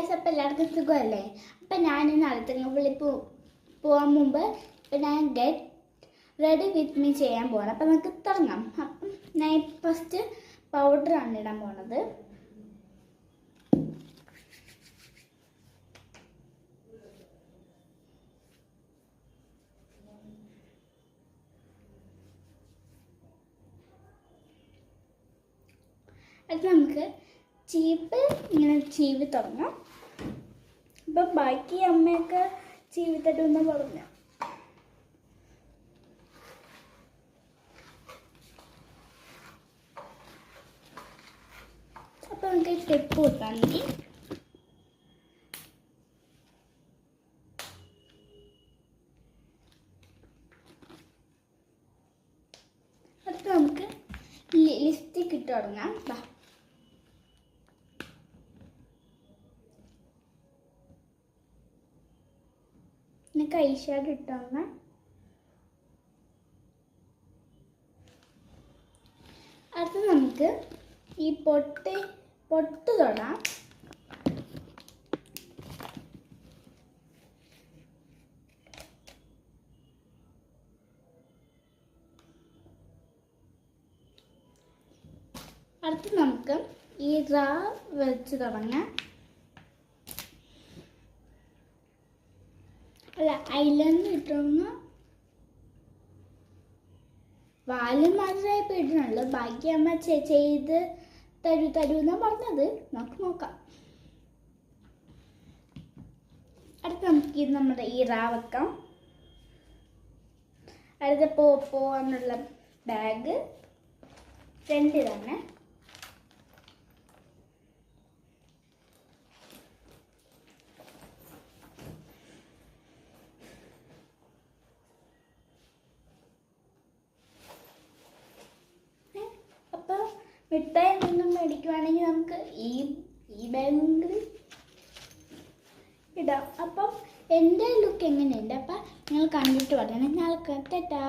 Guys, അപ്പം എല്ലാവർക്കും സുഖമല്ലേ? അപ്പം ഞാൻ ഇന്ന് അടുത്തങ്ങപ്പള്ളി പോകാൻ മുമ്പ് ഞാൻ ഗെറ്റ് റെഡി വിത്ത് മീ ചെയ്യാൻ പോകണം. അപ്പം നമുക്ക് തുടങ്ങാം. അപ്പം ഞാൻ ഫസ്റ്റ് പൗഡറാണ് ഇടാൻ പോണത്. അത് നമുക്ക് ചീപ്പ് ഇങ്ങനെ ചീവി തുടങ്ങാം. അപ്പം ബാക്കി അമ്മയൊക്കെ ചീവി തരുമെന്ന് പറഞ്ഞു. അപ്പം നമുക്ക് സ്റ്റെപ്പ് കൊടുക്കാൻ മതി. അടുത്ത് നമുക്ക് ലിപ്സ്റ്റിക് ഇട്ട് തുടങ്ങാം. എനിക്ക് ഐ ഷാഡോ ഇട്ടാണ്. അടുത്ത് നമുക്ക് ഈ പൊട്ട് തൊടാം. അടുത്ത് നമുക്ക് ഈ റാ വെച്ച് തുടങ്ങാം. അല്ല, ഐലൈനർ ഇട്ടൊന്ന് വാല് മാത്രമേ ഇപ്പോൾ ഇടുന്നുള്ളൂ. ബാക്കി അമ്മ ചെയ്ത് തരൂന്നാ പറഞ്ഞത്. നമുക്ക് നോക്കാം. അടുത്ത് നമുക്ക് നമ്മുടെ ഈ റാ വെക്കാം. അടുത്ത പോവാനുള്ള ബാഗ് ഫ്രണ്ട് ഇതാണ്. അപ്പോൾ മിഠായി എന്തെങ്കിലും മേടിക്കുവാണെങ്കിൽ നമുക്ക് ഈ ബാഗിൽ ഇടാം. അപ്പം എൻ്റെ ലുക്ക് എങ്ങനെയുണ്ട് അപ്പം നിങ്ങൾ കണ്ടിട്ട് പറയണേ. ഞാൻ ടാറ്റാ.